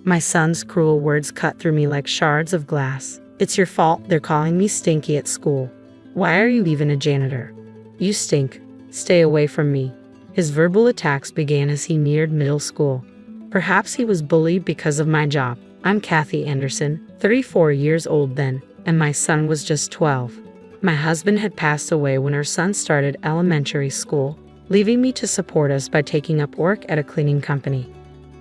My son's cruel words cut through me like shards of glass. It's your fault they're calling me stinky at school. Why are you even a janitor? You stink. Stay away from me. His verbal attacks began as he neared middle school. Perhaps he was bullied because of my job. I'm Kathy Anderson, 34 years old then, and my son was just 12. My husband had passed away when our son started elementary school, leaving me to support us by taking up work at a cleaning company.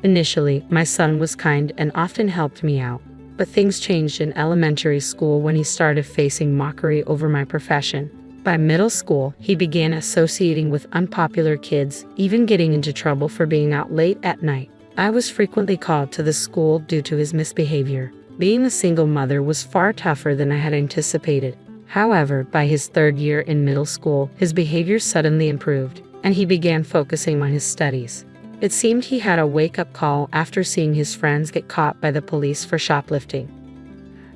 Initially, my son was kind and often helped me out, but things changed in elementary school when he started facing mockery over my profession. By middle school, he began associating with unpopular kids, even getting into trouble for being out late at night. I was frequently called to the school due to his misbehavior. Being a single mother was far tougher than I had anticipated. However, by his third year in middle school, his behavior suddenly improved, and he began focusing on his studies. It seemed he had a wake-up call after seeing his friends get caught by the police for shoplifting.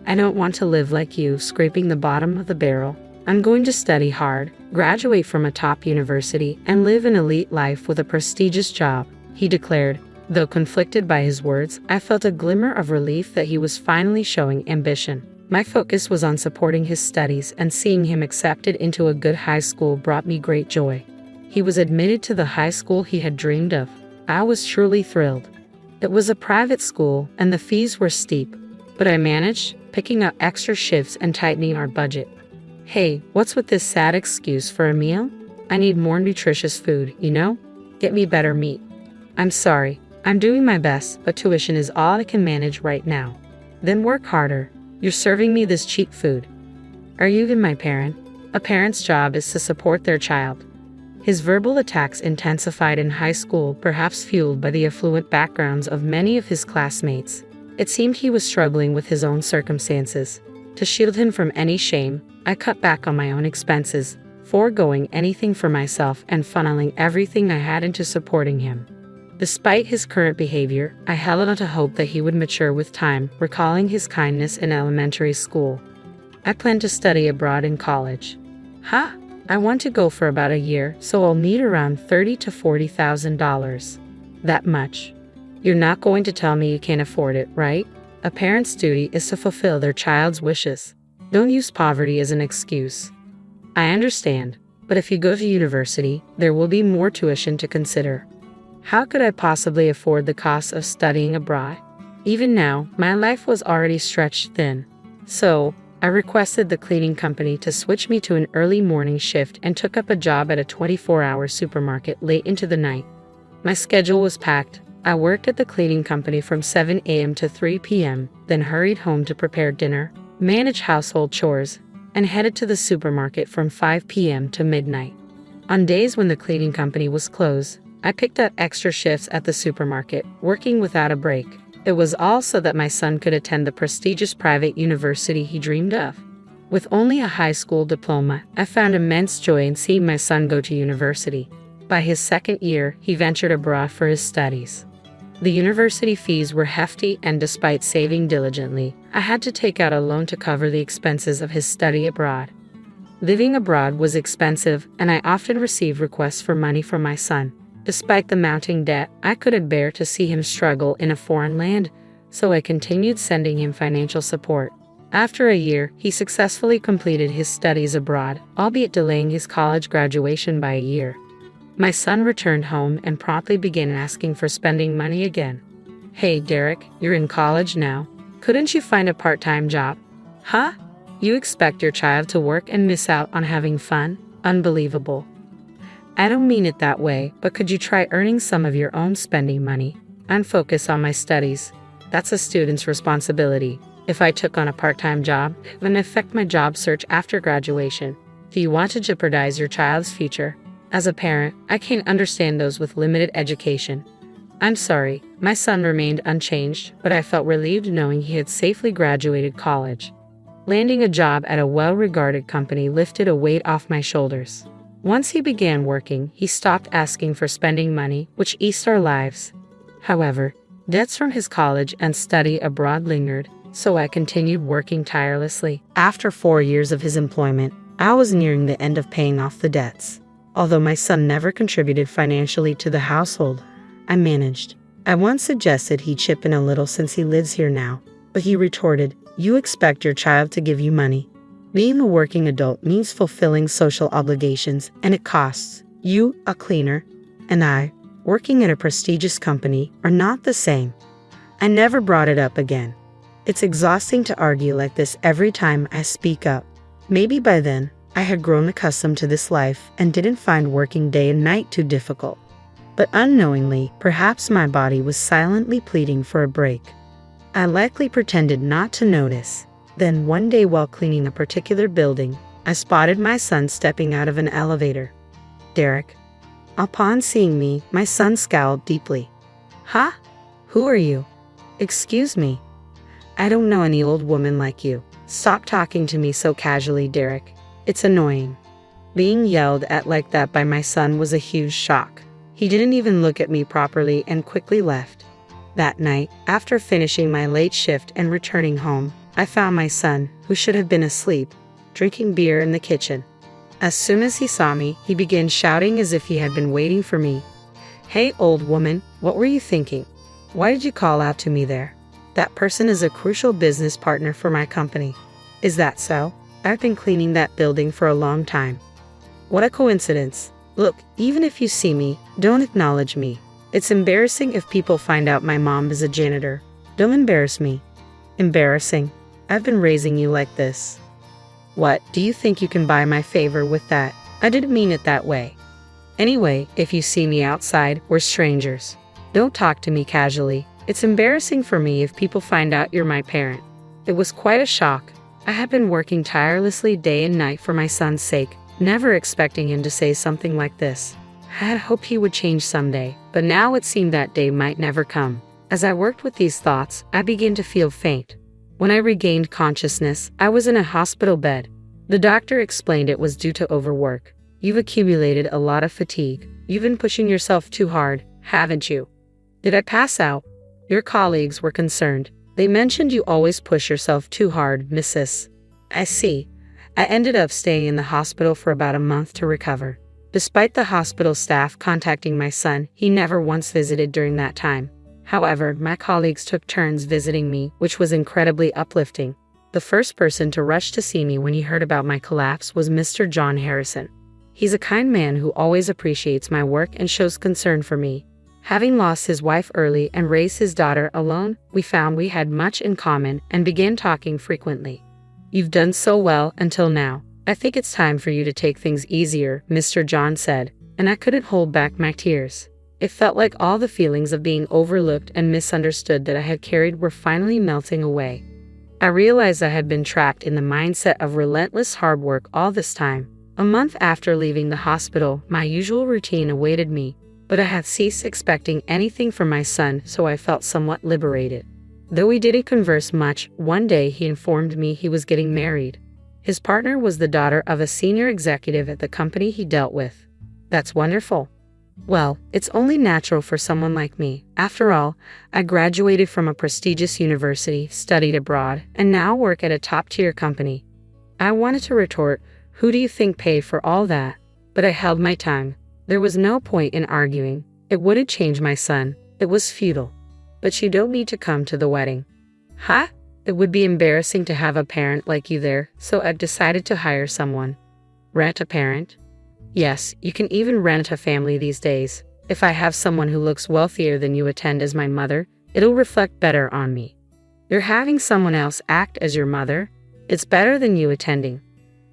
I don't want to live like you, scraping the bottom of the barrel. I'm going to study hard, graduate from a top university, and live an elite life with a prestigious job, he declared. Though conflicted by his words, I felt a glimmer of relief that he was finally showing ambition. My focus was on supporting his studies, and seeing him accepted into a good high school brought me great joy. He was admitted to the high school he had dreamed of. I was truly thrilled. It was a private school, and the fees were steep, but I managed, picking up extra shifts and tightening our budget. Hey, what's with this sad excuse for a meal? I need more nutritious food, you know? Get me better meat. I'm sorry. I'm doing my best, but tuition is all I can manage right now. Then work harder. You're serving me this cheap food. Are you even my parent? A parent's job is to support their child. His verbal attacks intensified in high school, perhaps fueled by the affluent backgrounds of many of his classmates. It seemed he was struggling with his own circumstances. To shield him from any shame, I cut back on my own expenses, foregoing anything for myself and funneling everything I had into supporting him. Despite his current behavior, I held on to hope that he would mature with time, recalling his kindness in elementary school. I plan to study abroad in college. I want to go for about a year, so I'll need around $30,000 to $40,000. That much. You're not going to tell me you can't afford it, right? A parent's duty is to fulfill their child's wishes. Don't use poverty as an excuse. I understand, but if you go to university, there will be more tuition to consider. How could I possibly afford the cost of studying abroad? Even now, my life was already stretched thin. So, I requested the cleaning company to switch me to an early morning shift and took up a job at a 24-hour supermarket late into the night. My schedule was packed. I worked at the cleaning company from 7 a.m. to 3 p.m., then hurried home to prepare dinner, manage household chores, and headed to the supermarket from 5 p.m. to midnight. On days when the cleaning company was closed, I picked up extra shifts at the supermarket, working without a break. It was all so that my son could attend the prestigious private university he dreamed of. With only a high school diploma, I found immense joy in seeing my son go to university. By his second year, he ventured abroad for his studies. The university fees were hefty, and despite saving diligently, I had to take out a loan to cover the expenses of his study abroad. Living abroad was expensive, and I often received requests for money from my son. Despite the mounting debt, I couldn't bear to see him struggle in a foreign land, so I continued sending him financial support. After a year, he successfully completed his studies abroad, albeit delaying his college graduation by a year. My son returned home and promptly began asking for spending money again. Hey, Derek, you're in college now. Couldn't you find a part-time job? You expect your child to work and miss out on having fun? Unbelievable. I don't mean it that way, but could you try earning some of your own spending money? I'm focused on my studies. That's a student's responsibility. If I took on a part-time job, it would affect my job search after graduation. Do you want to jeopardize your child's future? As a parent, I can't understand those with limited education. I'm sorry, my son remained unchanged, but I felt relieved knowing he had safely graduated college. Landing a job at a well-regarded company lifted a weight off my shoulders. Once he began working, he stopped asking for spending money, which eased our lives. However, debts from his college and study abroad lingered, so I continued working tirelessly. After 4 years of his employment, I was nearing the end of paying off the debts. Although my son never contributed financially to the household, I managed. I once suggested he chip in a little since he lives here now, but he retorted, "You expect your child to give you money? Being a working adult means fulfilling social obligations, and it costs. You, a cleaner, and I, working at a prestigious company, are not the same." I never brought it up again. It's exhausting to argue like this every time I speak up. Maybe by then, I had grown accustomed to this life and didn't find working day and night too difficult. But unknowingly, perhaps my body was silently pleading for a break. I likely pretended not to notice. Then one day while cleaning a particular building, I spotted my son stepping out of an elevator. "Derek." Upon seeing me, my son scowled deeply. "Huh? Who are you?" "Excuse me. I don't know any old woman like you. Stop talking to me so casually, Derek. It's annoying." Being yelled at like that by my son was a huge shock. He didn't even look at me properly and quickly left. That night, after finishing my late shift and returning home, I found my son, who should have been asleep, drinking beer in the kitchen. As soon as he saw me, he began shouting as if he had been waiting for me. "Hey, old woman, what were you thinking? Why did you call out to me there? That person is a crucial business partner for my company." "Is that so? I've been cleaning that building for a long time." "What a coincidence. Look, even if you see me, don't acknowledge me. It's embarrassing if people find out my mom is a janitor. Don't embarrass me." "Embarrassing? I've been raising you like this." "What, do you think you can buy my favor with that? I didn't mean it that way. Anyway, if you see me outside, we're strangers. Don't talk to me casually. It's embarrassing for me if people find out you're my parent." It was quite a shock. I had been working tirelessly day and night for my son's sake, never expecting him to say something like this. I had hoped he would change someday, but now it seemed that day might never come. As I worked with these thoughts, I began to feel faint. When I regained consciousness, I was in a hospital bed. The doctor explained it was due to overwork. "You've accumulated a lot of fatigue. You've been pushing yourself too hard, haven't you?" Did I pass out? Your colleagues were concerned. They mentioned you always push yourself too hard, Mrs. I see. I ended up staying in the hospital for about a month to recover. Despite the hospital staff contacting my son, he never once visited during that time. However, my colleagues took turns visiting me, which was incredibly uplifting. The first person to rush to see me when he heard about my collapse was Mr. John Harrison. He's a kind man who always appreciates my work and shows concern for me. Having lost his wife early and raised his daughter alone, we found we had much in common and began talking frequently. "You've done so well until now. I think it's time for you to take things easier," Mr. John said, and I couldn't hold back my tears. It felt like all the feelings of being overlooked and misunderstood that I had carried were finally melting away. I realized I had been trapped in the mindset of relentless hard work all this time. A month after leaving the hospital, my usual routine awaited me, but I had ceased expecting anything from my son, so I felt somewhat liberated. Though we didn't converse much, one day he informed me he was getting married. His partner was the daughter of a senior executive at the company he dealt with. That's wonderful. Well, it's only natural for someone like me. After all, I graduated from a prestigious university, studied abroad, and now work at a top-tier company. I wanted to retort, "Who do you think paid for all that?" But I held my tongue. There was no point in arguing. It wouldn't change my son. It was futile. "But you don't need to come to the wedding." "Huh? It would be embarrassing to have a parent like you there, so I've decided to hire someone." "Rent a parent?" "Yes, you can even rent a family these days. If I have someone who looks wealthier than you attend as my mother, it'll reflect better on me." "You're having someone else act as your mother? It's better than you attending."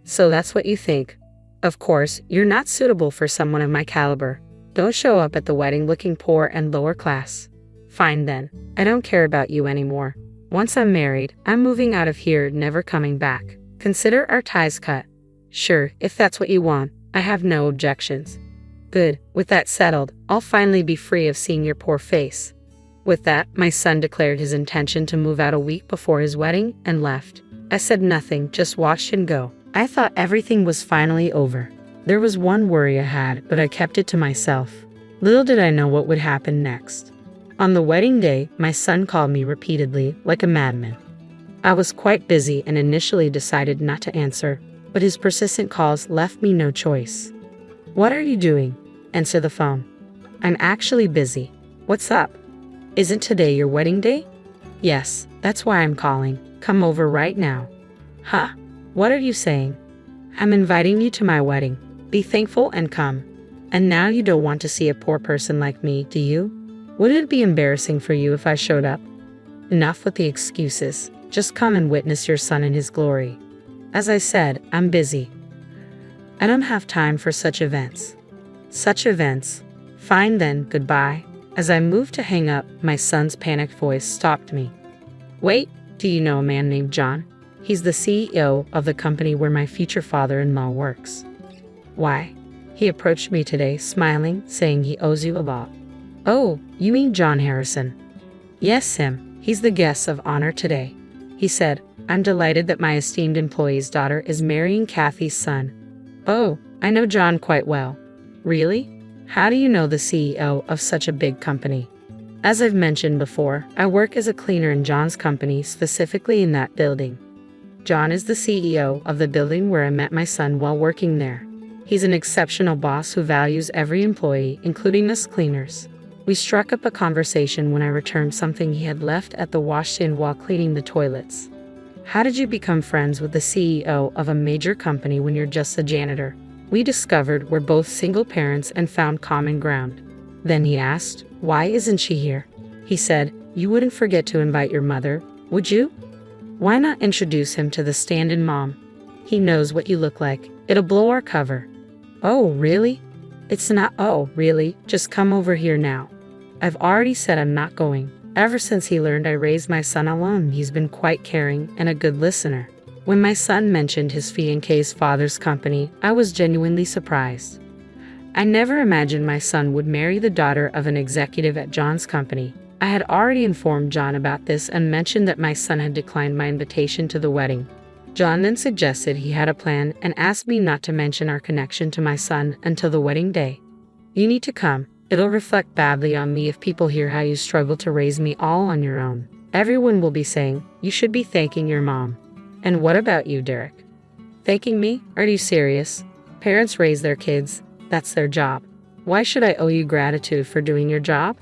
"So that's what you think. Of course, you're not suitable for someone of my caliber. Don't show up at the wedding looking poor and lower class." "Fine then. I don't care about you anymore. Once I'm married, I'm moving out of here, never coming back. Consider our ties cut." "Sure, if that's what you want. I have no objections." "Good. With that settled, I'll finally be free of seeing your poor face." With that, my son declared his intention to move out a week before his wedding and left. I said nothing, just watched him go. I thought everything was finally over. There was one worry I had, but I kept it to myself. Little did I know what would happen next. On the wedding day, my son called me repeatedly, like a madman. I was quite busy and initially decided not to answer, but his persistent calls left me no choice. "What are you doing?" "Answer the phone." "I'm actually busy." "What's up?" Isn't today your wedding day? Yes, that's why I'm calling. Come over right now. Huh? What are you saying? I'm inviting you to my wedding. Be thankful and come. And now you don't want to see a poor person like me, do you? Wouldn't it be embarrassing for you if I showed up? Enough with the excuses. Just come and witness your son in his glory. As I said, I'm busy. I don't have time for such events. Such events? Fine then, goodbye. As I moved to hang up, my son's panicked voice stopped me. Wait, do you know a man named John? He's the CEO of the company where my future father-in-law works. Why? He approached me today, smiling, saying he owes you a lot. Oh, you mean John Harrison? Yes, him. He's the guest of honor today. He said, I'm delighted that my esteemed employee's daughter is marrying Kathy's son. Oh, I know John quite well. Really? How do you know the CEO of such a big company? As I've mentioned before, I work as a cleaner in John's company, specifically in that building. John is the CEO of the building where I met my son while working there. He's an exceptional boss who values every employee, including us cleaners. We struck up a conversation when I returned something he had left at the washstand while cleaning the toilets. How did you become friends with the CEO of a major company when you're just a janitor? We discovered we're both single parents and found common ground. Then he asked, why isn't she here? He said, you wouldn't forget to invite your mother, would you? Why not introduce him to the stand-in mom? He knows what you look like. It'll blow our cover. Oh, really? It's not, oh, really, just come over here now. I've already said I'm not going. Ever since he learned I raised my son alone, he's been quite caring and a good listener. When my son mentioned his fiancé's father's company, I was genuinely surprised. I never imagined my son would marry the daughter of an executive at John's company. I had already informed John about this and mentioned that my son had declined my invitation to the wedding. John then suggested he had a plan and asked me not to mention our connection to my son until the wedding day. You need to come. It'll reflect badly on me if people hear how you struggle to raise me all on your own. Everyone will be saying, you should be thanking your mom. And what about you, Derek? Thanking me? Are you serious? Parents raise their kids. That's their job. Why should I owe you gratitude for doing your job?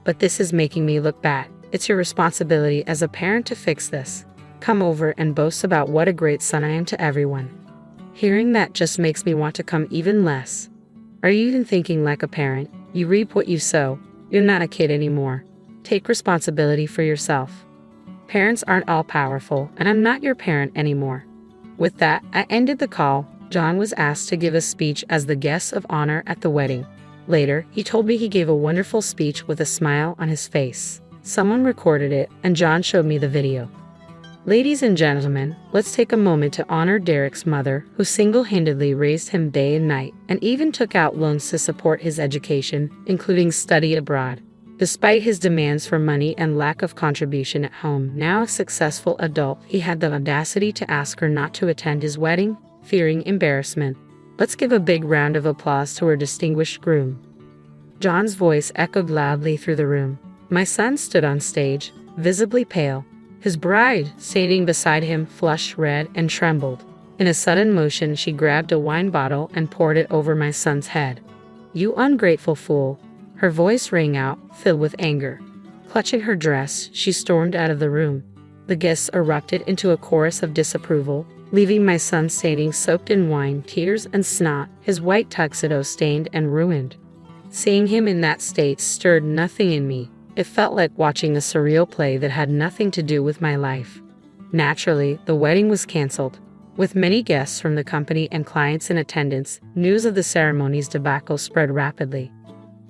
But this is making me look bad. It's your responsibility as a parent to fix this. Come over and boast about what a great son I am to everyone. Hearing that just makes me want to come even less. Are you even thinking like a parent? You reap what you sow. You're not a kid anymore. Take responsibility for yourself. Parents aren't all-powerful, and I'm not your parent anymore. With that, I ended the call. John was asked to give a speech as the guest of honor at the wedding. Later, he told me he gave a wonderful speech with a smile on his face. Someone recorded it, and John showed me the video. Ladies and gentlemen, let's take a moment to honor Derek's mother, who single-handedly raised him day and night, and even took out loans to support his education, including study abroad. Despite his demands for money and lack of contribution at home, now a successful adult, he had the audacity to ask her not to attend his wedding, fearing embarrassment. Let's give a big round of applause to our distinguished groom. John's voice echoed loudly through the room. My son stood on stage, visibly pale. His bride, standing beside him, flushed red and trembled. In a sudden motion, she grabbed a wine bottle and poured it over my son's head. You ungrateful fool. Her voice rang out, filled with anger. Clutching her dress, she stormed out of the room. The guests erupted into a chorus of disapproval, leaving my son standing soaked in wine, tears, and snot, his white tuxedo stained and ruined. Seeing him in that state stirred nothing in me. It felt like watching a surreal play that had nothing to do with my life. Naturally, the wedding was canceled. With many guests from the company and clients in attendance, news of the ceremony's debacle spread rapidly.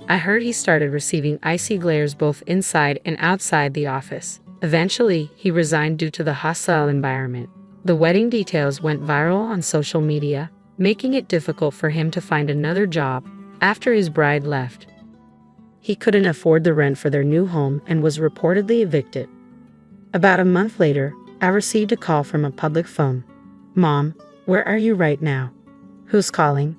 I heard he started receiving icy glares both inside and outside the office. Eventually, he resigned due to the hostile environment. The wedding details went viral on social media, making it difficult for him to find another job after his bride left. He couldn't afford the rent for their new home and was reportedly evicted. About a month later, I received a call from a public phone. Mom, where are you right now? Who's calling?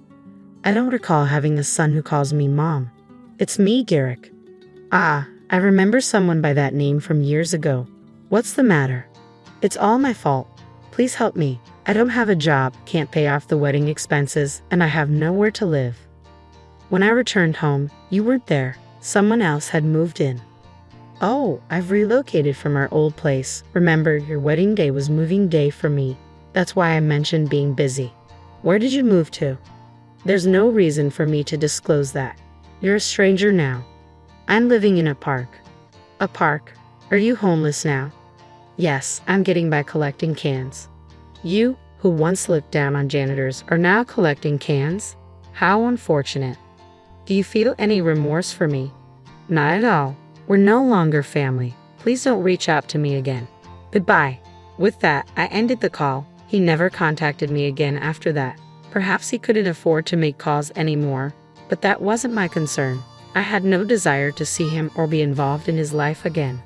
I don't recall having a son who calls me Mom. It's me, Garrick. Ah, I remember someone by that name from years ago. What's the matter? It's all my fault. Please help me. I don't have a job, can't pay off the wedding expenses, and I have nowhere to live. When I returned home, you weren't there. Someone else had moved in. Oh, I've relocated from our old place. Remember, your wedding day was moving day for me. That's why I mentioned being busy. Where did you move to? There's no reason for me to disclose that. You're a stranger now. I'm living in a park. A park? Are you homeless now? Yes, I'm getting by collecting cans. You, who once looked down on janitors, are now collecting cans? How unfortunate. Do you feel any remorse for me? Not at all. We're no longer family. Please don't reach out to me again. Goodbye. With that, I ended the call. He never contacted me again after that. Perhaps he couldn't afford to make calls anymore, but that wasn't my concern. I had no desire to see him or be involved in his life again.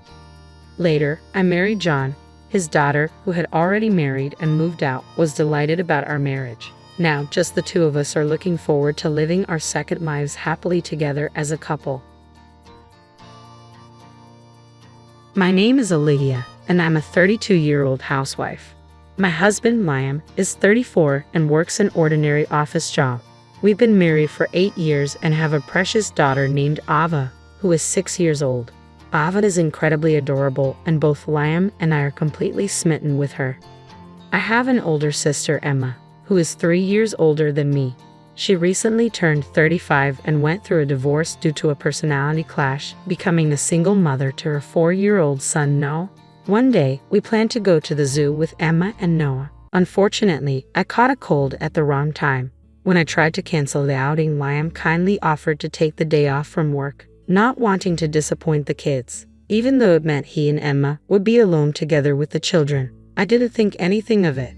Later, I married John. His daughter, who had already married and moved out, was delighted about our marriage. Now, just the two of us are looking forward to living our second lives happily together as a couple. My name is Olivia, and I'm a 32-year-old housewife. My husband, Liam, is 34 and works an ordinary office job. We've been married for 8 years and have a precious daughter named Ava, who is 6 years old. Ava is incredibly adorable, and both Liam and I are completely smitten with her. I have an older sister, Emma, who is 3 years older than me. She recently turned 35 and went through a divorce due to a personality clash, becoming a single mother to her 4-year-old son, Noah. One day, we planned to go to the zoo with Emma and Noah. Unfortunately, I caught a cold at the wrong time. When I tried to cancel the outing, Liam kindly offered to take the day off from work, not wanting to disappoint the kids. Even though it meant he and Emma would be alone together with the children, I didn't think anything of it.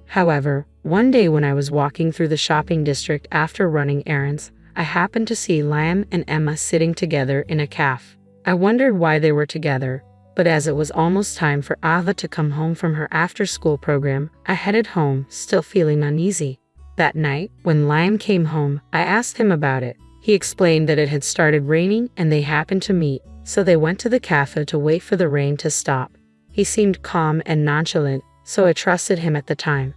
However, one day when I was walking through the shopping district after running errands, I happened to see Liam and Emma sitting together in a cafe. I wondered why they were together, but as it was almost time for Ava to come home from her after-school program, I headed home, still feeling uneasy. That night, when Liam came home, I asked him about it. He explained that it had started raining and they happened to meet, so they went to the cafe to wait for the rain to stop. He seemed calm and nonchalant, so I trusted him at the time.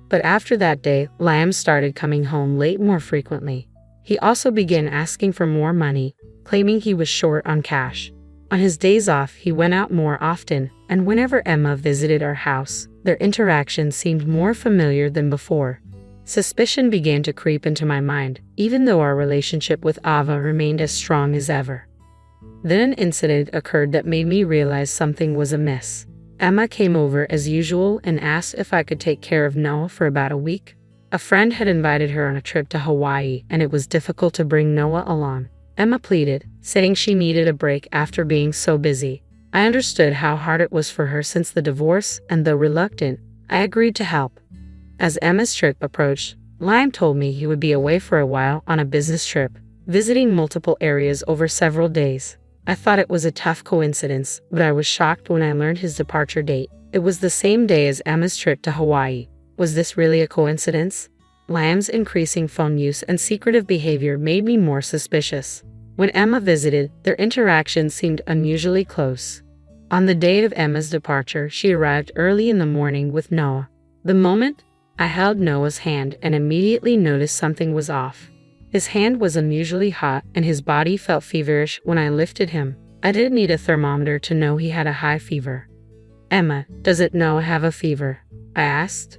But after that day, Liam started coming home late more frequently. He also began asking for more money, claiming he was short on cash. On his days off, he went out more often, and whenever Emma visited our house, their interaction seemed more familiar than before. Suspicion began to creep into my mind, even though our relationship with Ava remained as strong as ever. Then an incident occurred that made me realize something was amiss. Emma came over as usual and asked if I could take care of Noah for about a week. A friend had invited her on a trip to Hawaii, and it was difficult to bring Noah along. Emma pleaded, saying she needed a break after being so busy. I understood how hard it was for her since the divorce, and though reluctant, I agreed to help. As Emma's trip approached, Liam told me he would be away for a while on a business trip, visiting multiple areas over several days. I thought it was a tough coincidence, but I was shocked when I learned his departure date. It was the same day as Emma's trip to Hawaii. Was this really a coincidence? Liam's increasing phone use and secretive behavior made me more suspicious. When Emma visited, their interaction seemed unusually close. On the day of Emma's departure, she arrived early in the morning with Noah. The moment I held Noah's hand and immediately noticed something was off. His hand was unusually hot and his body felt feverish when I lifted him. I didn't need a thermometer to know he had a high fever. Emma, doesn't Noah have a fever? I asked.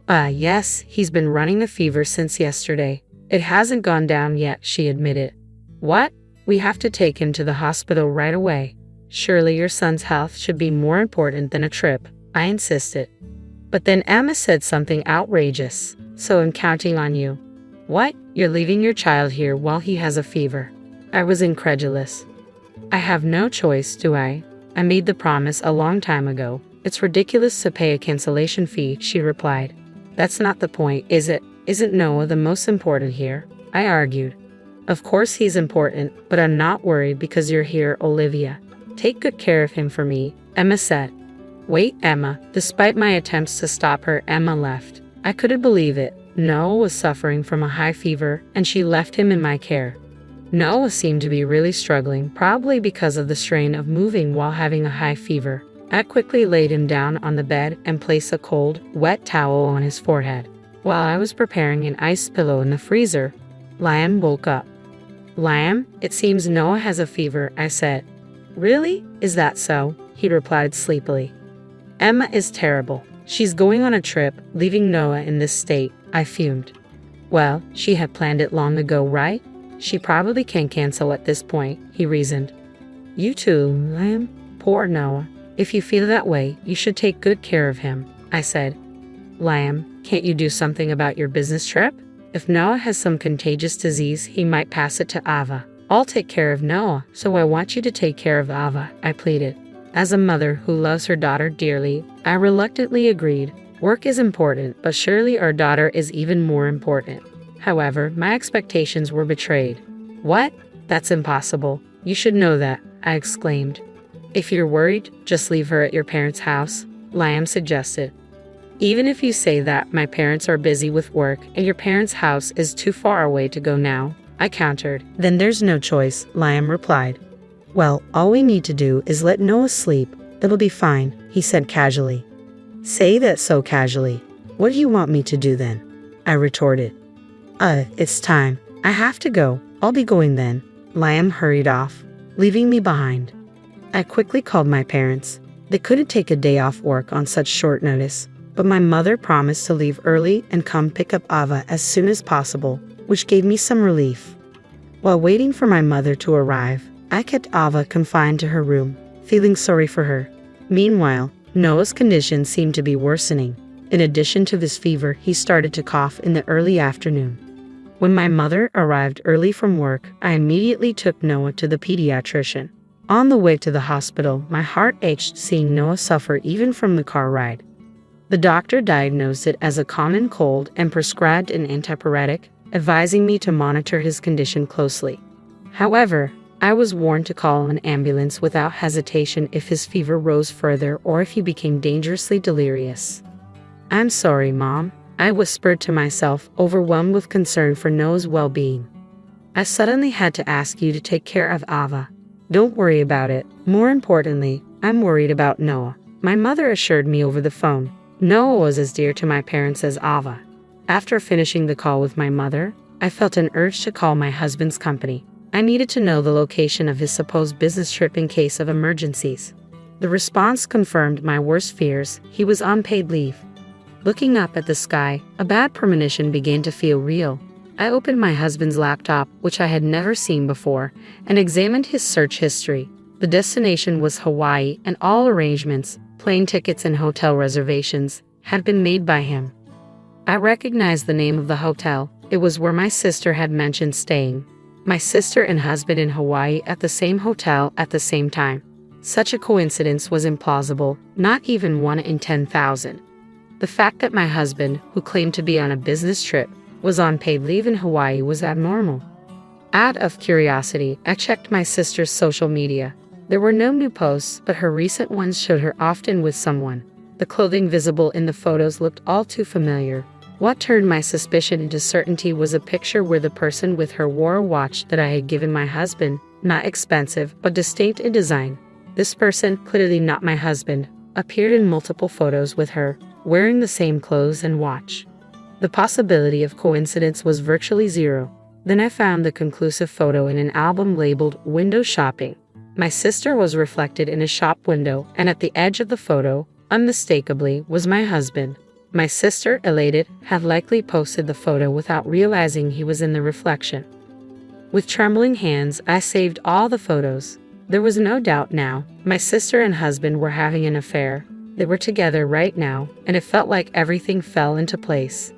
Yes, he's been running a fever since yesterday. It hasn't gone down yet, she admitted. What? We have to take him to the hospital right away. Surely your son's health should be more important than a trip, I insisted. But then Emma said something outrageous. So I'm counting on you. What? You're leaving your child here while he has a fever? I was incredulous. I have no choice, do I? I made the promise a long time ago. It's ridiculous to pay a cancellation fee, she replied. That's not the point, is it? Isn't Noah the most important here? I argued. Of course he's important, but I'm not worried because you're here, Olivia. Take good care of him for me, Emma said. Wait, Emma. Despite my attempts to stop her, Emma left. I couldn't believe it. Noah was suffering from a high fever, and she left him in my care. Noah seemed to be really struggling, probably because of the strain of moving while having a high fever. I quickly laid him down on the bed and placed a cold, wet towel on his forehead. While I was preparing an ice pillow in the freezer, Liam woke up. Liam, it seems Noah has a fever, I said. Really? Is that so? He replied sleepily. Emma is terrible. She's going on a trip, leaving Noah in this state, I fumed. Well, she had planned it long ago, right? She probably can't cancel at this point, he reasoned. You too, Lamb. Poor Noah. If you feel that way, you should take good care of him, I said. Lamb, can't you do something about your business trip? If Noah has some contagious disease, he might pass it to Ava. I'll take care of Noah, so I want you to take care of Ava, I pleaded. As a mother who loves her daughter dearly, I reluctantly agreed. Work is important, but surely our daughter is even more important. However, my expectations were betrayed. What? That's impossible. You should know that, I exclaimed. If you're worried, just leave her at your parents' house, Liam suggested. Even if you say that my parents are busy with work and your parents' house is too far away to go now, I countered. Then there's no choice, Liam replied. Well, all we need to do is let Noah sleep. It'll be fine, he said casually. Say that so casually. What do you want me to do then? I retorted. It's time. I have to go. I'll be going then. Liam hurried off, leaving me behind. I quickly called my parents. They couldn't take a day off work on such short notice, but my mother promised to leave early and come pick up Ava as soon as possible, which gave me some relief. While waiting for my mother to arrive, I kept Ava confined to her room, feeling sorry for her. Meanwhile, Noah's condition seemed to be worsening. In addition to this fever, he started to cough in the early afternoon. When my mother arrived early from work, I immediately took Noah to the pediatrician. On the way to the hospital, my heart ached seeing Noah suffer even from the car ride. The doctor diagnosed it as a common cold and prescribed an antipyretic, advising me to monitor his condition closely. However, I was warned to call an ambulance without hesitation if his fever rose further or if he became dangerously delirious. I'm sorry, Mom, I whispered to myself, overwhelmed with concern for Noah's well-being. I suddenly had to ask you to take care of Ava. Don't worry about it. More importantly, I'm worried about Noah. My mother assured me over the phone. Noah was as dear to my parents as Ava. After finishing the call with my mother, I felt an urge to call my husband's company. I needed to know the location of his supposed business trip in case of emergencies. The response confirmed my worst fears. He was on paid leave. Looking up at the sky, a bad premonition began to feel real. I opened my husband's laptop, which I had never seen before, and examined his search history. The destination was Hawaii, and all arrangements, plane tickets and hotel reservations, had been made by him. I recognized the name of the hotel. It was where my sister had mentioned staying. My sister and husband in Hawaii at the same hotel at the same time. Such a coincidence was implausible, not even 1 in 10,000. The fact that my husband, who claimed to be on a business trip, was on paid leave in Hawaii was abnormal. Out of curiosity, I checked my sister's social media. There were no new posts, but her recent ones showed her often with someone. The clothing visible in the photos looked all too familiar. What turned my suspicion into certainty was a picture where the person with her wore a watch that I had given my husband, not expensive, but distinct in design. This person, clearly not my husband, appeared in multiple photos with her, wearing the same clothes and watch. The possibility of coincidence was virtually zero. Then I found the conclusive photo in an album labeled Window Shopping. My sister was reflected in a shop window, and at the edge of the photo, unmistakably, was my husband. My sister, elated, had likely posted the photo without realizing he was in the reflection. With trembling hands, I saved all the photos. There was no doubt now. My sister and husband were having an affair. They were together right now, and it felt like everything fell into place.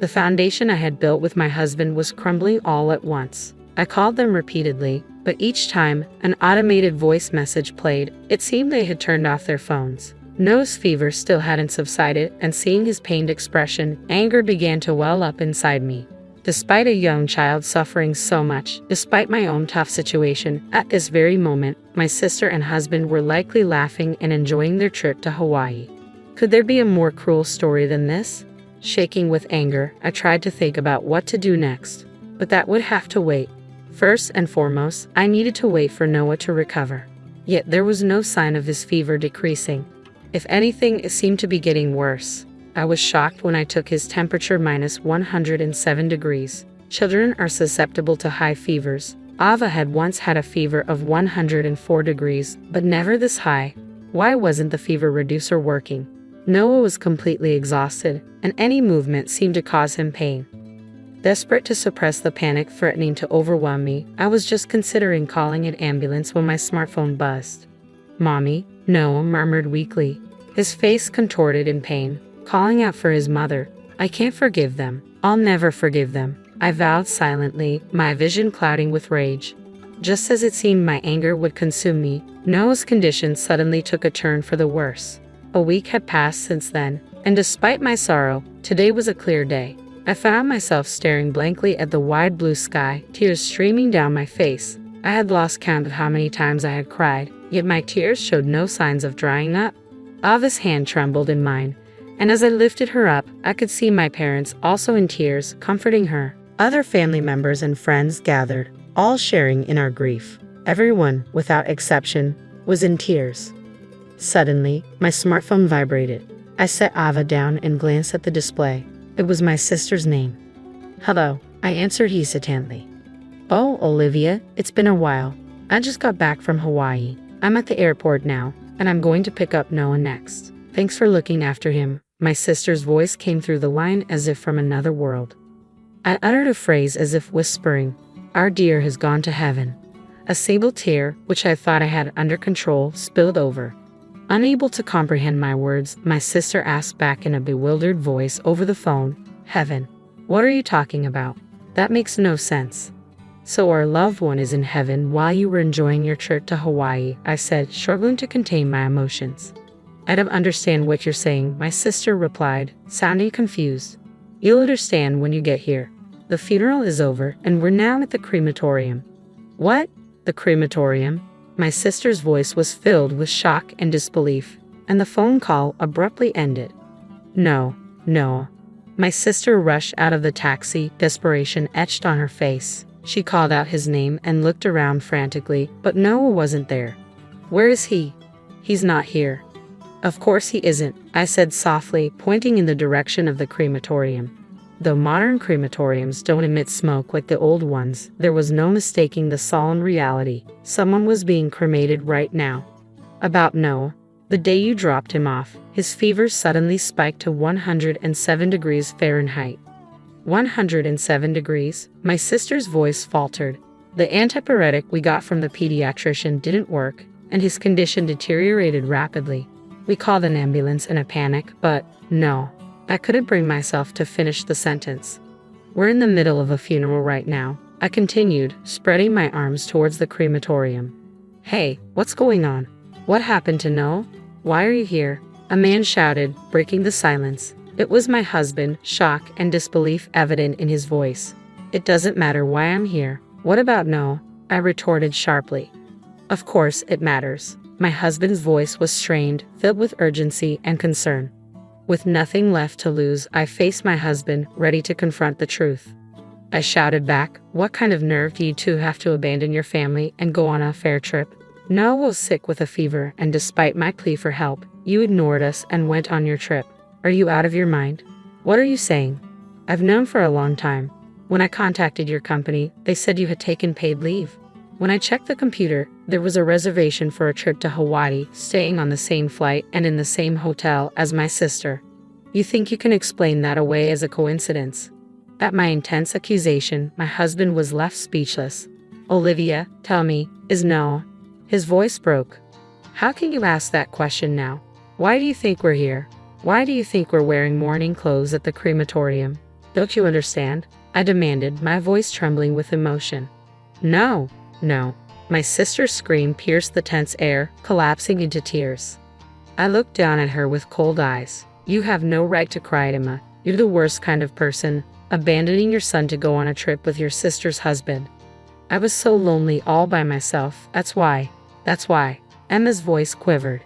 The foundation I had built with my husband was crumbling all at once. I called them repeatedly, but each time an automated voice message played, it seemed they had turned off their phones. Noah's fever still hadn't subsided, and seeing his pained expression, anger began to well up inside me. Despite a young child suffering so much, despite my own tough situation, at this very moment, my sister and husband were likely laughing and enjoying their trip to Hawaii. Could there be a more cruel story than this? Shaking with anger, I tried to think about what to do next, but that would have to wait. First and foremost, I needed to wait for Noah to recover. Yet there was no sign of his fever decreasing. If anything, it seemed to be getting worse. I was shocked when I took his temperature -107 degrees. Children are susceptible to high fevers. Ava had once had a fever of 104 degrees, but never this high. Why wasn't the fever reducer working? Noah was completely exhausted, and any movement seemed to cause him pain. Desperate to suppress the panic threatening to overwhelm me, I was just considering calling an ambulance when my smartphone buzzed. "Mommy," Noah murmured weakly, his face contorted in pain, calling out for his mother. "I can't forgive them. I'll never forgive them," I vowed silently, my vision clouding with rage. Just as it seemed my anger would consume me, Noah's condition suddenly took a turn for the worse. A week had passed since then, and despite my sorrow, today was a clear day. I found myself staring blankly at the wide blue sky, tears streaming down my face. I had lost count of how many times I had cried, yet my tears showed no signs of drying up. Ava's hand trembled in mine, and as I lifted her up, I could see my parents also in tears, comforting her. Other family members and friends gathered, all sharing in our grief. Everyone, without exception, was in tears. Suddenly, my smartphone vibrated. I set Ava down and glanced at the display. It was my sister's name. "Hello," I answered hesitantly. "Oh, Olivia, it's been a while. I just got back from Hawaii. I'm at the airport now, and I'm going to pick up Noah next. Thanks for looking after him." My sister's voice came through the line as if from another world. I uttered a phrase as if whispering, "Our dear has gone to heaven." A single tear, which I thought I had under control, spilled over. Unable to comprehend my words, my sister asked back in a bewildered voice over the phone, "Heaven? What are you talking about? That makes no sense." "So our loved one is in heaven while you were enjoying your trip to Hawaii," I said, struggling to contain my emotions. "I don't understand what you're saying," my sister replied, sounding confused. "You'll understand when you get here. The funeral is over, and we're now at the crematorium." "What? The crematorium?" My sister's voice was filled with shock and disbelief, and the phone call abruptly ended. "No, no." My sister rushed out of the taxi, desperation etched on her face. She called out his name and looked around frantically, but Noah wasn't there. "Where is he?" "He's not here." "Of course he isn't," I said softly, pointing in the direction of the crematorium. Though modern crematoriums don't emit smoke like the old ones, there was no mistaking the solemn reality. Someone was being cremated right now. "About Noah. The day you dropped him off, his fever suddenly spiked to 107 degrees Fahrenheit. 107 degrees? My sister's voice faltered. The antipyretic we got from the pediatrician didn't work, and his condition deteriorated rapidly. We called an ambulance in a panic, but no. I couldn't bring myself to finish the sentence. "We're in the middle of a funeral right now," I continued, spreading my arms towards the crematorium. "Hey, what's going on? What happened to Noah? Why are you here?" A man shouted, breaking the silence. It was my husband, shock and disbelief evident in his voice. "It doesn't matter why I'm here. What about Noah?" I retorted sharply. "Of course it matters." My husband's voice was strained, filled with urgency and concern. With nothing left to lose, I faced my husband, ready to confront the truth. I shouted back, "What kind of nerve do you two have to abandon your family and go on a fair trip? Noah was sick with a fever, and despite my plea for help, you ignored us and went on your trip. Are you out of your mind? What are you saying? I've known for a long time. When I contacted your company, they said you had taken paid leave. When I checked the computer, there was a reservation for a trip to Hawaii, staying on the same flight and in the same hotel as my sister. You think you can explain that away as a coincidence?" At my intense accusation, my husband was left speechless. "Olivia, tell me, is Noah?" His voice broke. "How can you ask that question now? Why do you think we're here? Why do you think we're wearing mourning clothes at the crematorium? Don't you understand?" I demanded, my voice trembling with emotion. "No. No." My sister's scream pierced the tense air, collapsing into tears. I looked down at her with cold eyes. "You have no right to cry, Emma. You're the worst kind of person, abandoning your son to go on a trip with your sister's husband. I was so lonely all by myself, that's why. That's why." Emma's voice quivered.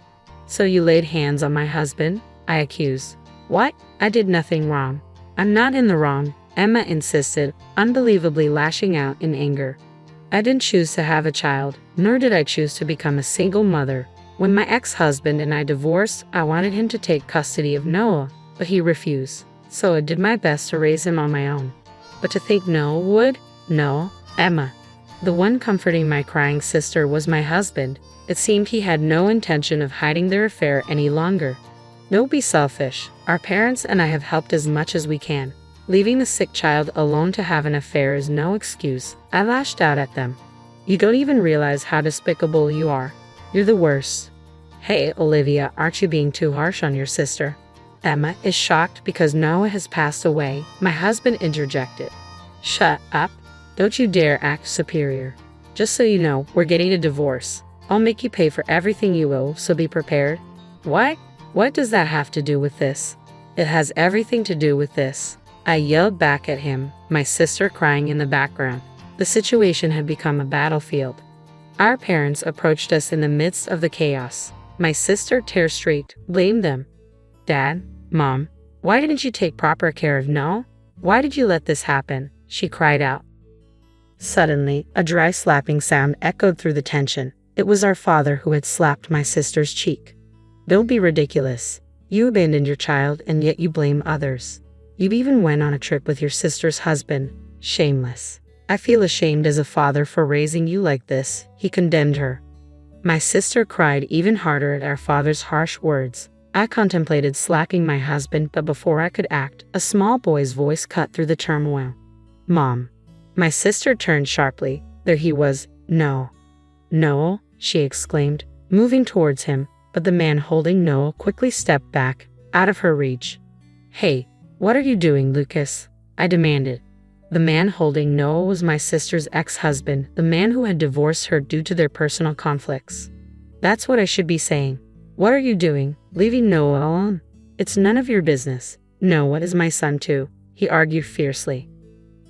"So you laid hands on my husband?" I accused. "What? I did nothing wrong." "I'm not in the wrong," Emma insisted, unbelievably lashing out in anger. "I didn't choose to have a child, nor did I choose to become a single mother. When my ex-husband and I divorced, I wanted him to take custody of Noah, but he refused. So I did my best to raise him on my own. But to think Noah would? No, Emma. The one comforting my crying sister was my husband. It seemed he had no intention of hiding their affair any longer. Don't be selfish. Our parents and I have helped as much as we can. Leaving the sick child alone to have an affair is no excuse. I lashed out at them. You don't even realize how despicable you are. You're the worst. Hey, Olivia, aren't you being too harsh on your sister? Emma is shocked because Noah has passed away. My husband interjected. Shut up. Don't you dare act superior. Just so you know, we're getting a divorce. I'll make you pay for everything you owe, so be prepared. What? What does that have to do with this? It has everything to do with this. I yelled back at him, my sister crying in the background. The situation had become a battlefield. Our parents approached us in the midst of the chaos. My sister, tear-streaked, blamed them. Dad, Mom, why didn't you take proper care of Noah? Why did you let this happen? She cried out. Suddenly, a dry slapping sound echoed through the tension. It was our father who had slapped my sister's cheek. Don't be ridiculous. You abandoned your child and yet you blame others. You even went on a trip with your sister's husband. Shameless. I feel ashamed as a father for raising you like this, he condemned her. My sister cried even harder at our father's harsh words. I contemplated slapping my husband, but before I could act, a small boy's voice cut through the turmoil. Mom. My sister turned sharply. There he was. No. Noel, she exclaimed, moving towards him, but the man holding Noel quickly stepped back, out of her reach. Hey, what are you doing, Lucas? I demanded. The man holding Noel was my sister's ex-husband, the man who had divorced her due to their personal conflicts. That's what I should be saying. What are you doing, leaving Noah alone? It's none of your business. Noah is my son too, he argued fiercely.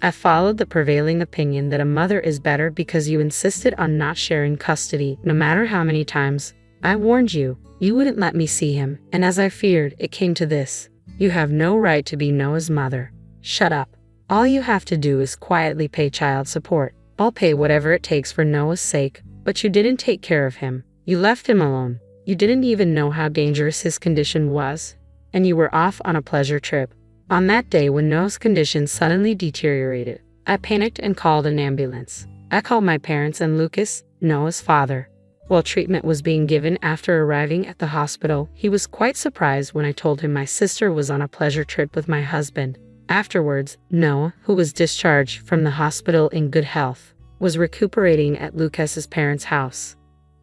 I followed the prevailing opinion that a mother is better because you insisted on not sharing custody, no matter how many times. I warned you, you wouldn't let me see him, and as I feared, it came to this. You have no right to be Noah's mother. Shut up. All you have to do is quietly pay child support. I'll pay whatever it takes for Noah's sake, but you didn't take care of him. You left him alone. You didn't even know how dangerous his condition was, and you were off on a pleasure trip. On that day when Noah's condition suddenly deteriorated, I panicked and called an ambulance. I called my parents and Lucas, Noah's father. While treatment was being given after arriving at the hospital, he was quite surprised when I told him my sister was on a pleasure trip with my husband. Afterwards, Noah, who was discharged from the hospital in good health, was recuperating at Lucas's parents' house.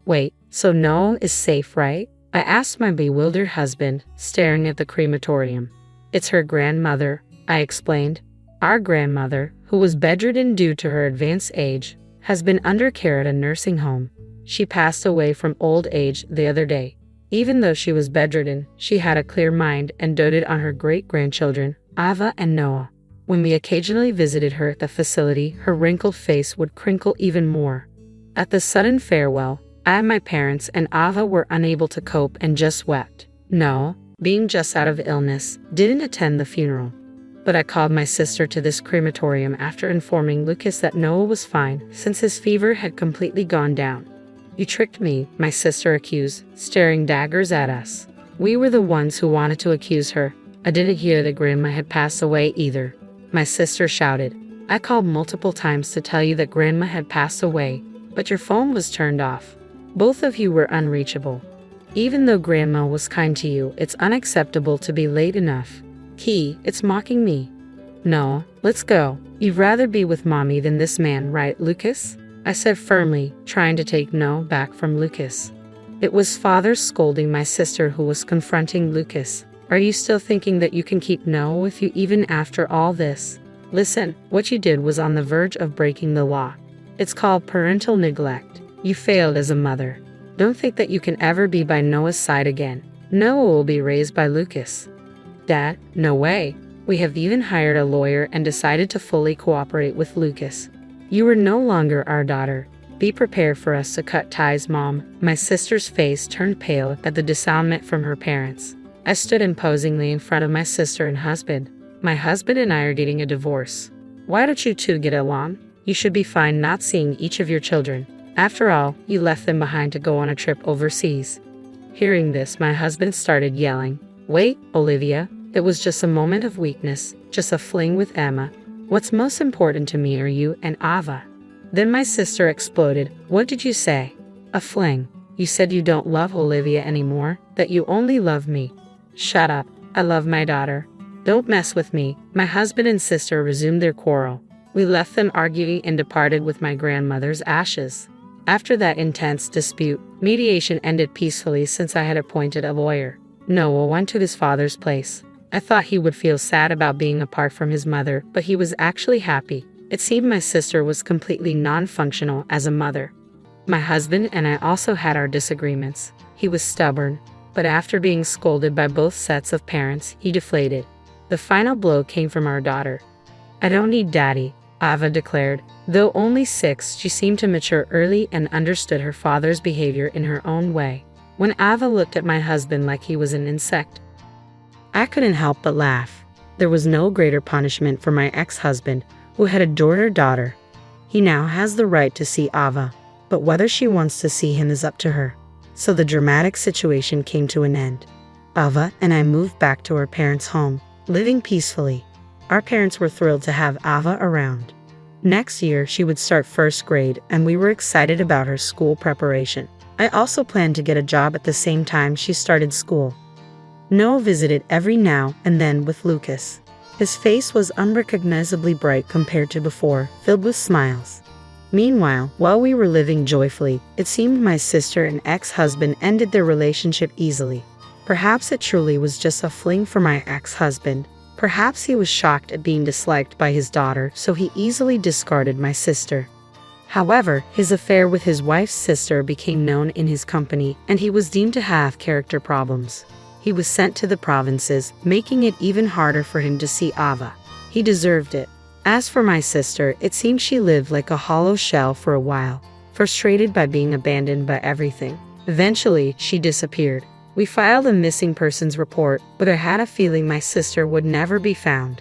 Wait, so Noah is safe, right? I asked my bewildered husband, staring at the crematorium. It's her grandmother, I explained. Our grandmother, who was bedridden due to her advanced age, has been under care at a nursing home. She passed away from old age the other day. Even though she was bedridden, she had a clear mind and doted on her great-grandchildren, Ava and Noah. When we occasionally visited her at the facility, her wrinkled face would crinkle even more. At the sudden farewell, I, my parents, and Ava were unable to cope and just wept. Noah, being just out of illness, didn't attend the funeral. But I called my sister to this crematorium after informing Lucas that Noah was fine since his fever had completely gone down. You tricked me, my sister accused, staring daggers at us. We were the ones who wanted to accuse her. I didn't hear that Grandma had passed away either. My sister shouted. I called multiple times to tell you that Grandma had passed away, but your phone was turned off. Both of you were unreachable. Even though Grandma was kind to you, it's unacceptable to be late enough. It's mocking me. No, let's go. You'd rather be with Mommy than this man, right, Lucas? I said firmly, trying to take no back from Lucas. It was Father scolding my sister who was confronting Lucas. Are you still thinking that you can keep Noah with you even after all this? Listen, what you did was on the verge of breaking the law. It's called parental neglect. You failed as a mother. Don't think that you can ever be by Noah's side again. Noah will be raised by Lucas. Dad, no way. We have even hired a lawyer and decided to fully cooperate with Lucas. You are no longer our daughter. Be prepared for us to cut ties, Mom. My sister's face turned pale at the disavowal from her parents. I stood imposingly in front of my sister and husband. My husband and I are getting a divorce. Why don't you two get along? You should be fine not seeing each of your children. After all, you left them behind to go on a trip overseas. Hearing this, my husband started yelling. Wait, Olivia. It was just a moment of weakness, just a fling with Emma. What's most important to me are you and Ava. Then my sister exploded. What did you say? A fling. You said you don't love Olivia anymore, that you only love me. Shut up. I love my daughter. Don't mess with me. My husband and sister resumed their quarrel. We left them arguing and departed with my grandmother's ashes. After that intense dispute, mediation ended peacefully since I had appointed a lawyer. Noah went to his father's place. I thought he would feel sad about being apart from his mother, but he was actually happy. It seemed my sister was completely non-functional as a mother. My husband and I also had our disagreements. He was stubborn, but after being scolded by both sets of parents, he deflated. The final blow came from our daughter. I don't need daddy, Ava declared. Though only 6, she seemed to mature early and understood her father's behavior in her own way. When Ava looked at my husband like he was an insect, I couldn't help but laugh. There was no greater punishment for my ex-husband, who had adored her daughter. He now has the right to see Ava, but whether she wants to see him is up to her. So the dramatic situation came to an end. Ava and I moved back to our parents' home, living peacefully. Our parents were thrilled to have Ava around. Next year, she would start 1st grade, and we were excited about her school preparation. I also planned to get a job at the same time she started school. Noah visited every now and then with Lucas. His face was unrecognizably bright compared to before, filled with smiles. Meanwhile, while we were living joyfully, it seemed my sister and ex-husband ended their relationship easily. Perhaps it truly was just a fling for my ex-husband. Perhaps he was shocked at being disliked by his daughter, so he easily discarded my sister. However, his affair with his wife's sister became known in his company, and he was deemed to have character problems. He was sent to the provinces, making it even harder for him to see Ava. He deserved it. As for my sister, it seemed she lived like a hollow shell for a while, frustrated by being abandoned by everything. Eventually, she disappeared. We filed a missing persons report, but I had a feeling my sister would never be found.